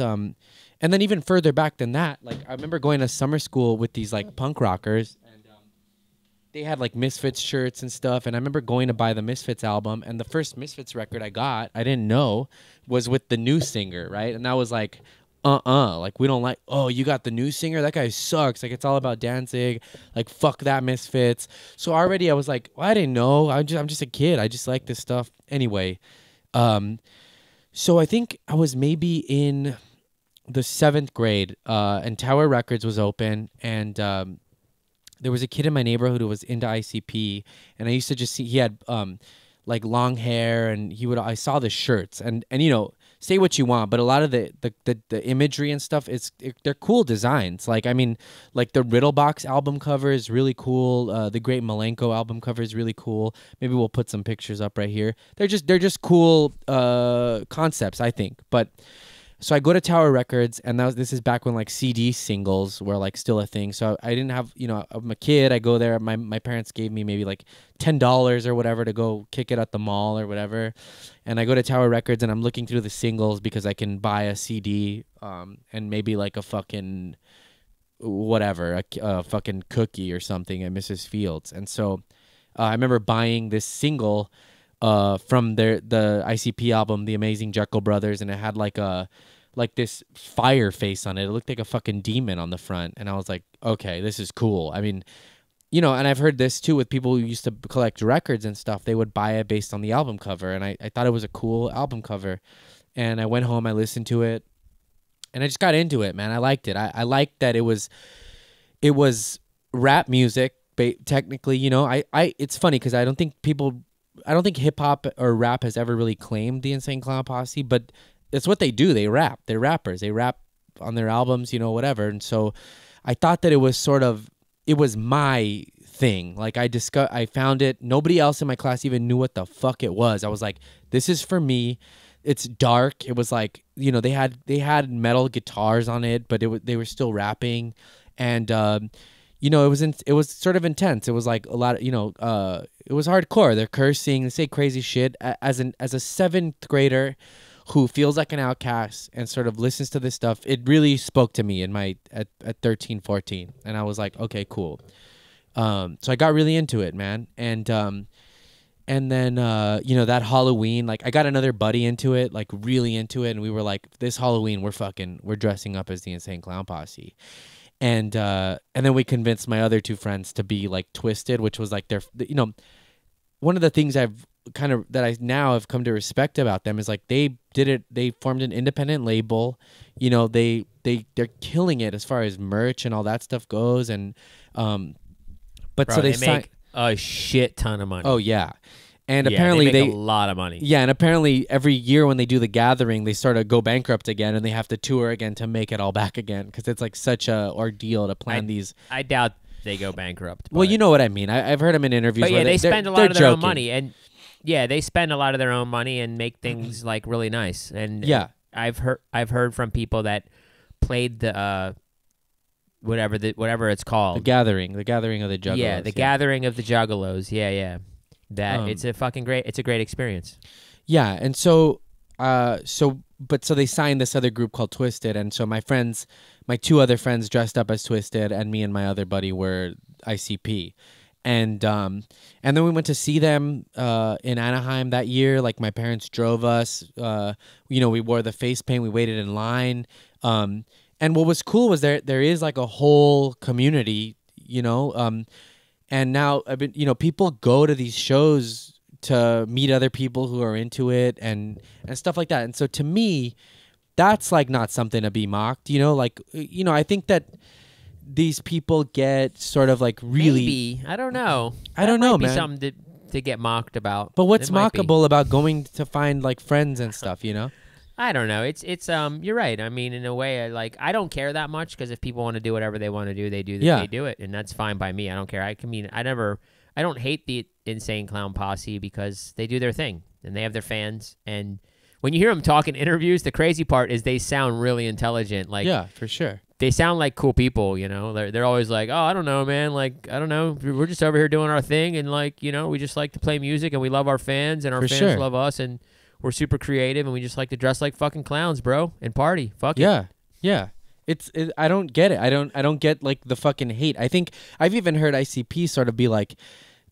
and then even further back than that, like I remember going to summer school with these like punk rockers, and they had like Misfits shirts and stuff, and I remember going to buy the Misfits album, and the first Misfits record I got, I didn't know, was with the new singer, right? And that was like, like we don't like, oh, you got the new singer? That guy sucks. Like it's all about Danzig. Like fuck that Misfits. So already I was like, well, I didn't know. I'm just a kid. I just like this stuff. Anyway, so I think I was maybe in the 7th grade, and Tower Records was open, and there was a kid in my neighborhood who was into ICP, and I used to just see he had like long hair, and I saw the shirts, and say what you want, but a lot of the imagery and stuff they're cool designs. Like I mean, like the Riddlebox album cover is really cool. The Great Milenko album cover is really cool. Maybe we'll put some pictures up right here. They're just cool concepts, I think. But so I go to Tower Records, and this is back when like CD singles were like still a thing. So I didn't have, I'm a kid. I go there. My parents gave me maybe like $10 or whatever to go kick it at the mall or whatever. And I go to Tower Records, and I'm looking through the singles because I can buy a CD and maybe like a fucking whatever, a fucking cookie or something at Mrs. Fields. And so I remember buying this single from the ICP album, The Amazing Jekyll Brothers, and it had like this fire face on it. It looked like a fucking demon on the front, and I was like, okay, this is cool. I mean, and I've heard this too with people who used to collect records and stuff. They would buy it based on the album cover, and I thought it was a cool album cover. And I went home, I listened to it, and I just got into it, man. I liked it. I liked that it was rap music, technically. It's funny because I don't think hip hop or rap has ever really claimed the Insane Clown Posse, but it's what they do. They rap. They're rappers. They rap on their albums, whatever. And so I thought that it was my thing. Like I found it. Nobody else in my class even knew what the fuck it was. I was like, this is for me. It's dark. It was like, they had metal guitars on it, but they were still rapping. And, it was sort of intense. It was like a lot of, it was hardcore. They're cursing, they say crazy shit. As a seventh grader who feels like an outcast and sort of listens to this stuff, it really spoke to me at 13, 14. And I was like, okay, cool. So I got really into it, man. And then, that Halloween, like I got another buddy into it, like really into it. And we were like, this Halloween, we're dressing up as the Insane Clown Posse. And then we convinced my other two friends to be like Twisted, which was like one of the things that I now have come to respect about them is like they formed an independent label. They're killing it as far as merch and all that stuff goes. And but Bro, so they make a shit ton of money. Oh yeah. And yeah, apparently they make a lot of money. Yeah, and apparently every year when they do the gathering, they sort of go bankrupt again, and they have to tour again to make it all back again because it's like such a ordeal to plan these. I doubt they go bankrupt. Well, you know what I mean. I've heard them in interviews. But yeah, where they spend a lot of their own joking. money, and yeah, they spend a lot of their own money and make things like really nice. And yeah, I've heard from people that played the whatever it's called, the gathering of the Juggalos. Yeah, the gathering of the Juggalos. Yeah. That it's a great experience. Yeah, and so they signed this other group called Twisted, and so my two other friends dressed up as Twisted, and me and my other buddy were ICP, and then we went to see them in Anaheim that year. Like my parents drove us. We wore the face paint. We waited in line. And what was cool was there is like a whole community. And now, people go to these shows to meet other people who are into it and stuff like that. And so to me, that's like not something to be mocked, I think that these people get sort of like really. Maybe. I don't know. I don't know, man. Something to get mocked about. But what's mockable about going to find like friends and stuff, I don't know. It's you're right. I mean, in a way, I don't care that much because if people want to do whatever they want to do, they do it, and that's fine by me. I don't care. I don't hate the Insane Clown Posse because they do their thing and they have their fans. And when you hear them talk in interviews, the crazy part is they sound really intelligent. Like yeah, for sure. They sound like cool people. They're always like, oh, I don't know, man. Like I don't know. We're just over here doing our thing, and we just like to play music, and we love our fans, and our fans love us, and we're super creative, and we just like to dress like fucking clowns, bro, and party. Fuck it. Yeah. I don't get it. I don't get like the fucking hate. I think I've even heard ICP sort of be like,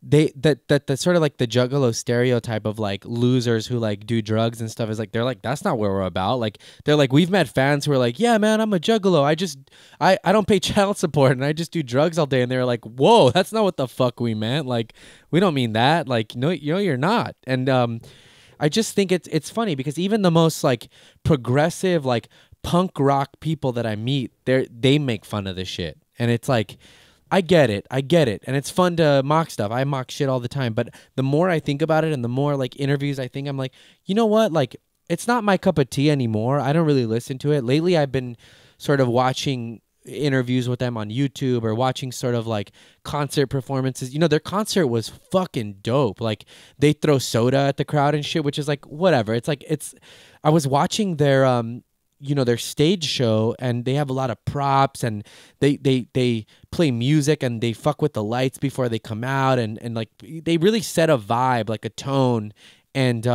that sort of like the Juggalo stereotype of like losers who like do drugs and stuff is like they're like that's not what we're about. Like they're like we've met fans who are like, yeah, man, I'm a Juggalo. I don't pay child support and I just do drugs all day. And they're like, whoa, that's not what the fuck we meant. Like we don't mean that. Like no, you're not. And I just think it's funny because even the most like progressive like punk rock people that I meet, they make fun of this shit, and it's like. I get it, and it's fun to mock stuff. I mock shit all the time, but the more I think about it and the more like interviews I think, I'm like, you know what? Like, it's not my cup of tea anymore. I don't really listen to it. Lately I've been sort of watching interviews with them on YouTube or watching sort of like concert performances. You know, their concert was fucking dope. Like they throw soda at the crowd and shit, which is like whatever. It's like I was watching their you know, their stage show, and they have a lot of props, and they play music, and they fuck with the lights before they come out, and like they really set a vibe, like a tone, and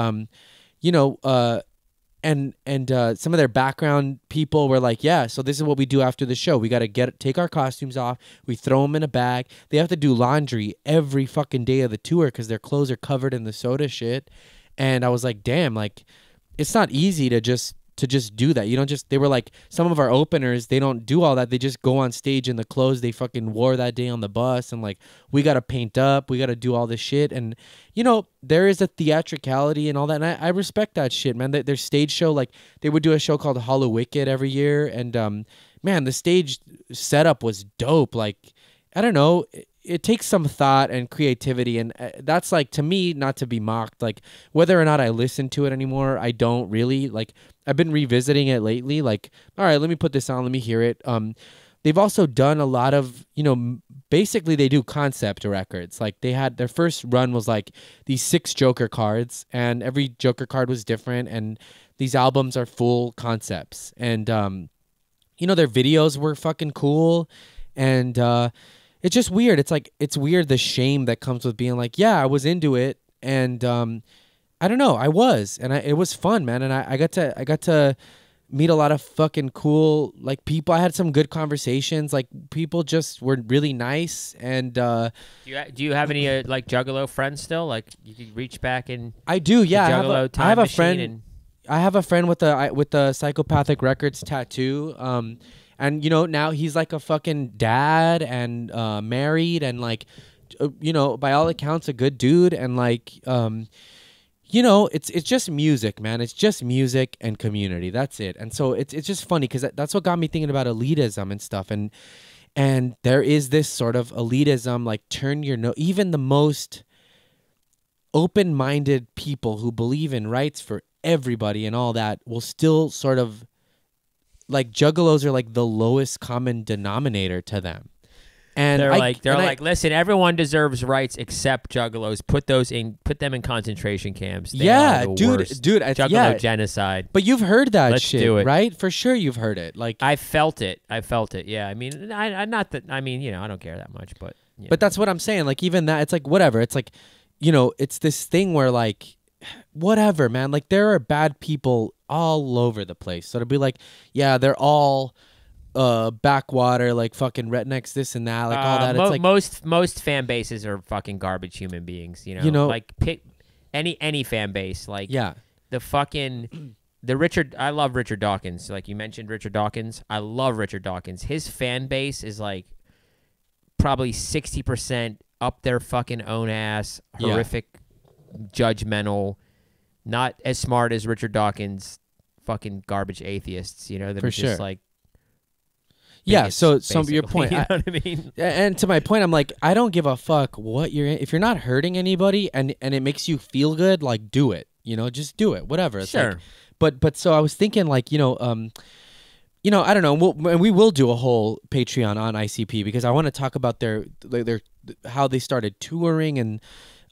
you know, and some of their background people were like, yeah, so this is what we do after the show. We got to take our costumes off. We throw them in a bag. They have to do laundry every fucking day of the tour because their clothes are covered in the soda shit. And I was like, damn, like it's not easy to just do that. You don't just, they were like, some of our openers, they don't do all that. They just go on stage in the clothes they fucking wore that day on the bus, and like, we got to paint up, we got to do all this shit. And you know, there is a theatricality and all that, and I respect that shit, man. Their stage show, like they would do a show called Hollow Wicked every year, and man, the stage setup was dope. Like, I don't know, it takes some thought and creativity, and that's like, to me, not to be mocked. Like, whether or not I listen to it anymore, I don't really. Like, I've been revisiting it lately. Like, all right, let me put this on, let me hear it. They've also done a lot of, you know, basically they do concept records. Like, they had their first run was like these 6 Joker cards, and every Joker card was different, and these albums are full concepts. And you know, their videos were fucking cool, and it's just weird. It's like, it's weird, the shame that comes with being like, yeah, I was into it, and I don't know, I was, and it was fun, man, and I got to meet a lot of fucking cool like people. I had some good conversations. Like, people just were really nice, and do you have any like Juggalo friends still? Like, you could reach back and I do, yeah. I have a friend. And I have a friend with the Psychopathic Records tattoo. And you know, now he's like a fucking dad and married, and like, you know, by all accounts, a good dude. And like, you know, it's just music, man. It's just music and community. That's it. And so it's just funny because that's what got me thinking about elitism and stuff. And there is this sort of elitism, like, even the most open-minded people who believe in rights for everybody and all that will still sort of, like, juggalos are like the lowest common denominator to them. And they're like, listen, everyone deserves rights except juggalos. Put them in concentration camps. They are the dude, worst. Juggalo genocide. But you've heard that Let's shit, do it. right? For sure, you've heard it. Like, I felt it. Yeah. I mean, I not that. I mean, you know, I don't care that much, but. You know. But that's what I'm saying. Like, even that, it's like whatever. It's like, you know, it's this thing where like, whatever, man. Like, there are bad people all over the place. So to be like, yeah, they're all backwater, like fucking rednecks, this and that, like all that. It's like most fan bases are fucking garbage human beings. You know, like pick any fan base. Like, yeah, I love Richard Dawkins. Like, you mentioned Richard Dawkins. I love Richard Dawkins. His fan base is like probably 60% up their fucking own ass, horrific, judgmental, not as smart as Richard Dawkins, fucking garbage atheists. You know, that are just like. Yeah, so your point, you know what I mean? And to my point, I'm like, I don't give a fuck what you're in. If you're not hurting anybody and it makes you feel good, like, do it. You know, just do it. Whatever. It's sure. Like, but so I was thinking, like, you know, I don't know. We will do a whole Patreon on ICP because I want to talk about their how they started touring and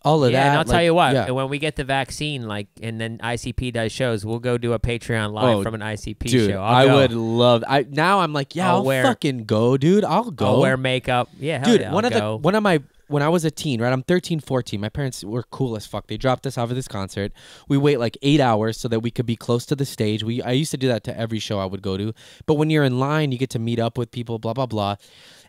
all of that. And I'll tell you what, when we get the vaccine, like, and then ICP does shows, we'll go do a Patreon live from an ICP show. I would love. Now I'm like, yeah, I'll fucking go, dude. I'll go. I'll wear makeup. Yeah, dude. Yeah, When I was a teen, right? I'm 13, 14. My parents were cool as fuck. They dropped us off at this concert. We wait like 8 hours so that we could be close to the stage. I used to do that to every show I would go to. But when you're in line, you get to meet up with people. Blah blah blah.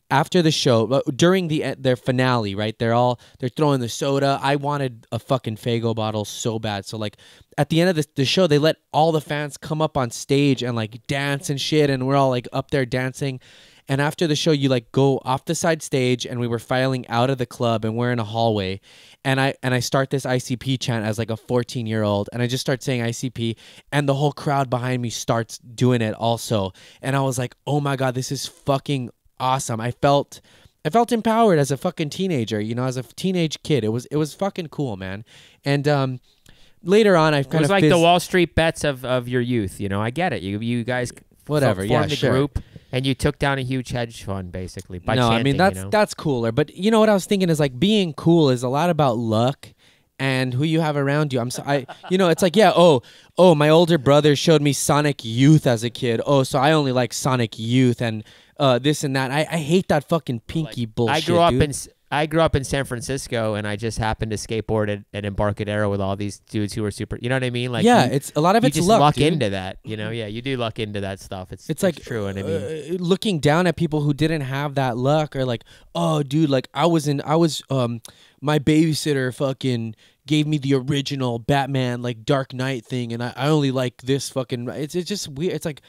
After the show, during their finale, right? They're throwing the soda. I wanted a fucking Faygo bottle so bad. So like at the end of the show, they let all the fans come up on stage and like dance and shit, and we're all like up there dancing. And after the show, you like go off the side stage, and we were filing out of the club, and we're in a hallway, and I start this ICP chant as like a 14-year-old, and I just start saying ICP, and the whole crowd behind me starts doing it also, and I was like, oh my god, this is fucking awesome. I felt empowered as a fucking teenager, you know, as a teenage kid. It was fucking cool, man. And later on, I've It kind was of like the Wall Street bets of your youth. You know, I get it. You guys Whatever, yeah, formed a sure. group, and you took down a huge hedge fund basically by no, chanting. I mean that's cooler. But you know what I was thinking is like being cool is a lot about luck and who you have around you. It's like my older brother showed me Sonic Youth as a kid. Oh, so I only like Sonic Youth and this and that. I hate that fucking pinky bullshit. I grew up in San Francisco, and I just happened to skateboard at Embarcadero with all these dudes who were super. You know what I mean? Like, yeah, it's a lot of you it's just luck, dude. into that. You know, yeah, you do luck into that stuff. It's like true. And I mean, looking down at people who didn't have that luck, or like, oh, dude, like my babysitter fucking gave me the original Batman like Dark Knight thing, and I only like this fucking. It's just weird. It's like.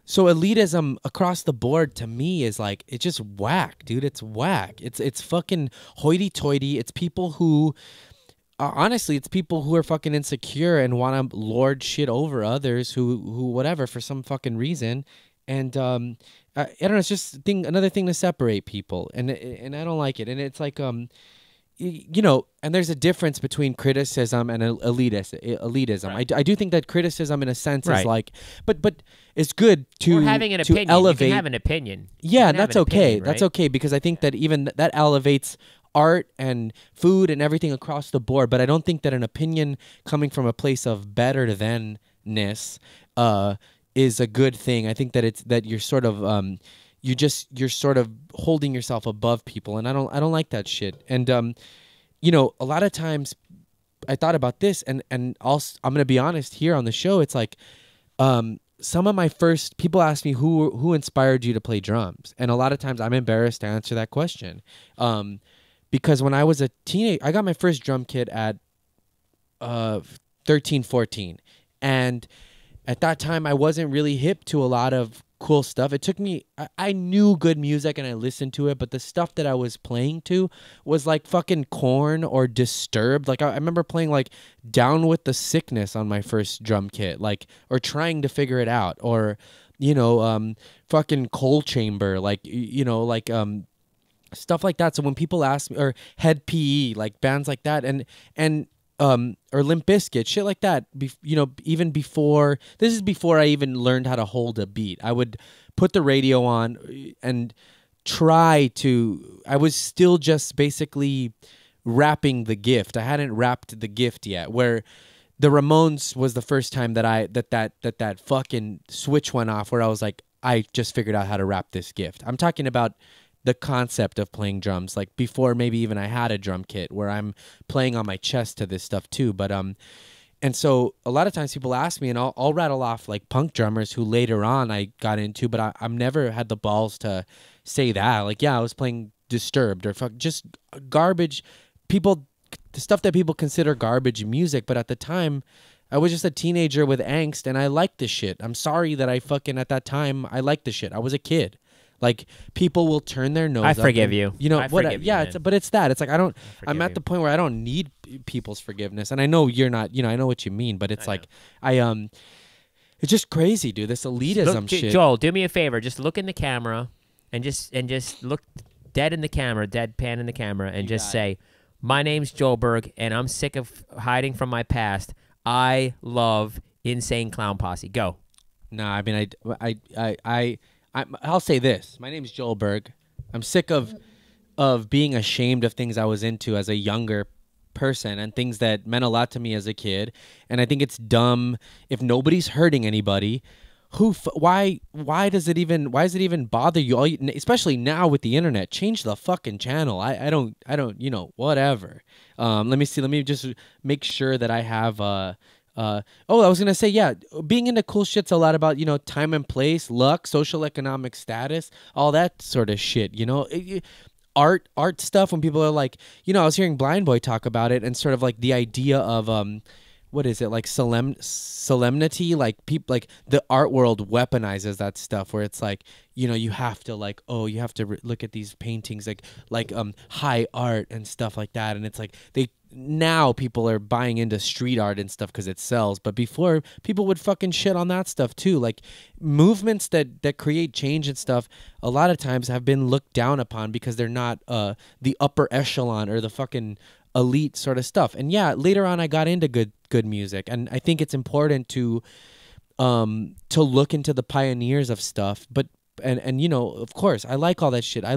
So elitism across the board to me is like it's just whack, dude. It's whack. It's fucking hoity-toity. It's people who, honestly, it's people who are fucking insecure and want to lord shit over others who whatever for some fucking reason. And I don't know. It's just another thing to separate people, and I don't like it. And it's like you know, and there's a difference between criticism and elitism. I do think that criticism, in a sense, is like, but it's good to or having an opinion. elevate. You can have an opinion. Yeah, and that's okay. That's okay because I think that even that elevates art and food and everything across the board. But I don't think that an opinion coming from a place of better thanness is a good thing. I think that it's that you're sort of you're sort of holding yourself above people, and I don't like that shit. And you know, a lot of times I thought about this, and also I'm gonna be honest here on the show. It's like some of my first people ask me who inspired you to play drums, and a lot of times I'm embarrassed to answer that question because when I was a teenager, I got my first drum kit at 13, 14, and at that time I wasn't really hip to a lot of cool stuff. It took me, I knew good music and I listened to it, but the stuff that I was playing to was like fucking Korn or Disturbed. Like I remember playing like Down with the Sickness on my first drum kit, like, or trying to figure it out, or you know, fucking Coal Chamber, like, you know, like stuff like that. So when people ask me, or Head PE, like bands like that, and or Limp Bizkit, shit like that. You know, even before, this is before I even learned how to hold a beat. I would put the radio on and I was still just basically rapping The Gift. I hadn't rapped The Gift yet, where the Ramones was the first time that that fucking switch went off, where I was like, I just figured out how to rap this Gift. I'm talking about the concept of playing drums, like before maybe even I had a drum kit, where I'm playing on my chest to this stuff too. But and so a lot of times people ask me, and I'll rattle off like punk drummers who later on I got into, but I've never had the balls to say that. Like, yeah, I was playing Disturbed or just garbage people, the stuff that people consider garbage music, but at the time I was just a teenager with angst and I liked this shit. I'm sorry that I fucking, at that time, I liked this shit. I was a kid. Like, people will turn their nose. I up forgive and, you. You know I what? forgive you, Yeah, man. but it's that. It's like I'm at you. the point where I don't need people's forgiveness, and I know you're not. You know, I know what you mean, but it's like it's just crazy, dude. This elitism shit. Joel, do me a favor. Just look in the camera, and just look dead in the camera, deadpan in the camera, and just say, "My name's Joel Berg, and I'm sick of hiding from my past. I love Insane Clown Posse." Go. No, I mean, I'll say this. My name is Joel Berg. I'm sick of being ashamed of things I was into as a younger person and things that meant a lot to me as a kid. And I think it's dumb if nobody's hurting anybody. Why does it even bother you? Especially now with the internet, change the fucking channel. I don't, you know, whatever. Let me see. Let me just make sure that I have I was gonna say, yeah, being into cool shit's a lot about, you know, time and place, luck, social economic status, all that sort of shit, you know. Art stuff, when people are like, you know, I was hearing Blind Boy talk about it, and sort of like the idea of what is it, like solemnity, like people, like the art world weaponizes that stuff, where it's like, you know, you have to like, oh, you have to look at these paintings like high art and stuff like that, and it's like now people are buying into street art and stuff because it sells, but before, people would fucking shit on that stuff too. Like, movements that create change and stuff a lot of times have been looked down upon because they're not the upper echelon or the fucking elite sort of stuff. And yeah, later on I got into good music, and I think it's important to look into the pioneers of stuff. But and you know, of course, I like all that shit. I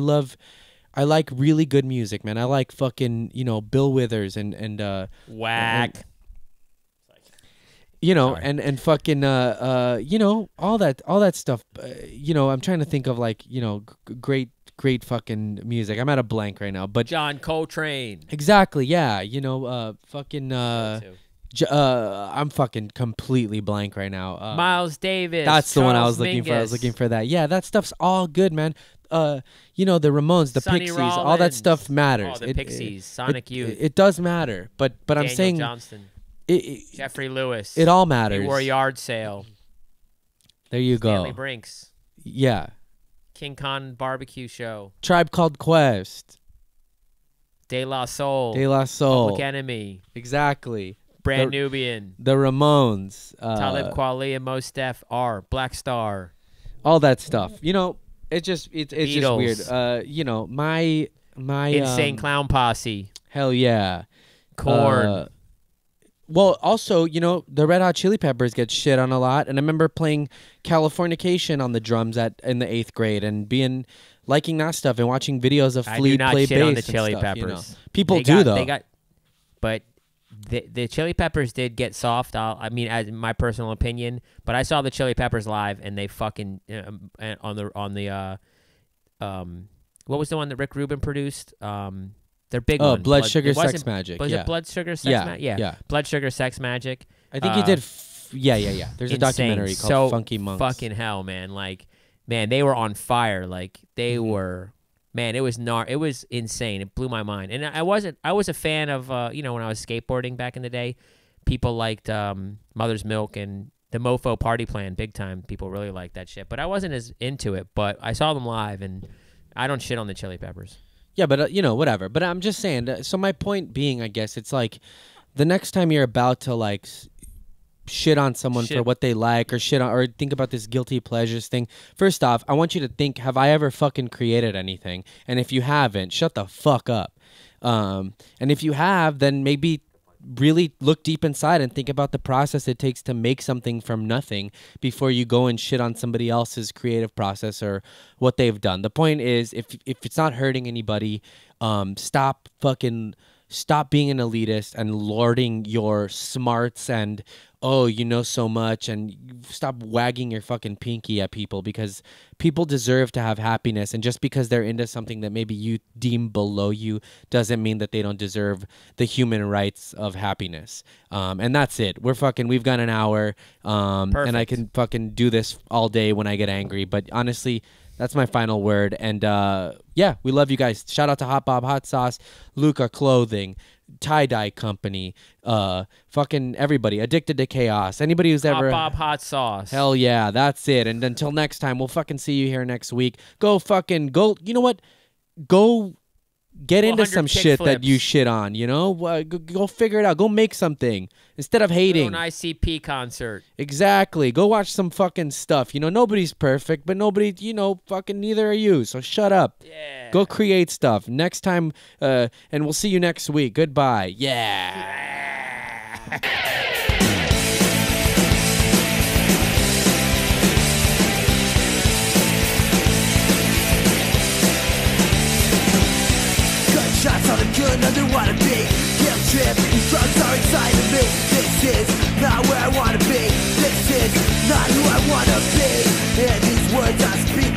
like really good music, man. I like fucking, you know, Bill Withers and Whack. You know, Sorry. and fucking you know, all that stuff. You know, I'm trying to think of, like, you know, great fucking music. I'm at a blank right now, but John Coltrane. exactly, yeah. You know, fucking Too. I'm fucking completely blank right now. Miles Davis. That's the one I Charles was looking for. I was Mingus, looking for that. Yeah, that stuff's all good, man. You know, the Ramones, the Sonny Pixies, all that stuff Rollins. matters. Oh, the Pixies, Sonic Youth. It does matter, but I'm Daniel saying Johnston. it Jeffrey Lewis. it all They matters. wore a yard sale. There you Stanley go. Brinks. Yeah. King Khan Barbecue Show. Tribe Called Quest. De La Soul. De La Soul. Public Enemy. Exactly. Brand The- Nubian. The Ramones. Talib Kweli and Mos Def R. Black Star. All that stuff. You know, it's just Beatles. weird. You know, my Insane Clown Posse. hell yeah. Korn. Well, also, you know, the Red Hot Chili Peppers get shit on a lot, and I remember playing Californication on the drums in the 8th grade and liking that stuff and watching videos of I Flea do not play shit bass on the and Chili stuff, Peppers. you know. People They do got- though. They got, but the Chili Peppers did get soft. I mean, as my personal opinion, but I saw the Chili Peppers live, and they fucking on the what was the one that Rick Rubin produced? Their big one. Blood Sugar it Sex wasn't- Magic. Was yeah. it Blood Sugar Sex Yeah, Magic? yeah. Blood Sugar Sex Magic. I think he did. Yeah. There's a Insane. documentary called So Funky Monks. Fucking hell, man! Like, man, they were on fire. Like, they were. Man, it was it was insane. It blew my mind. And I was a fan of you know, when I was skateboarding back in the day, people liked Mother's Milk and the Mofo Party Plan big time. People really liked that shit. But I wasn't as into it, but I saw them live, and I don't shit on the Chili Peppers. Yeah, but you know, whatever. But I'm just saying. So my point being, I guess, it's like the next time you're about to like shit on someone for what they like, or shit on, or think about this guilty pleasures thing. First off, I want you to think: have I ever fucking created anything? And if you haven't, shut the fuck up. And if you have, then maybe really look deep inside and think about the process it takes to make something from nothing before you go and shit on somebody else's creative process or what they've done. The point is, if it's not hurting anybody, stop being an elitist and lording your smarts and, oh, you know so much, and stop wagging your fucking pinky at people, because people deserve to have happiness, and just because they're into something that maybe you deem below you doesn't mean that they don't deserve the human rights of happiness. And that's it. We've got an hour, and I can fucking do this all day when I get angry, but honestly, that's my final word. And yeah, we love you guys. Shout out to Hot Bob Hot Sauce, Luca Clothing, Tie-Dye Company, fucking everybody, Addicted to Chaos, anybody who's ever... Bob Hot Sauce. Hell yeah, that's it. And until next time, we'll fucking see you here next week. Go, you know what? Go get into 400 some shit that you kickflips. shit on, you know? Go figure it out. Go make something instead of Go hating. to an ICP concert. Exactly. Go watch some fucking stuff. You know, nobody's perfect, but nobody, you know, fucking neither are you. So shut up. Yeah. Go create stuff. Next time, and we'll see you next week. Goodbye. Yeah. Gunshots on a gun, I don't wanna be. Guilt trip, these drugs are inside of me. This is not where I wanna be. This is not who I wanna be. And these words I speak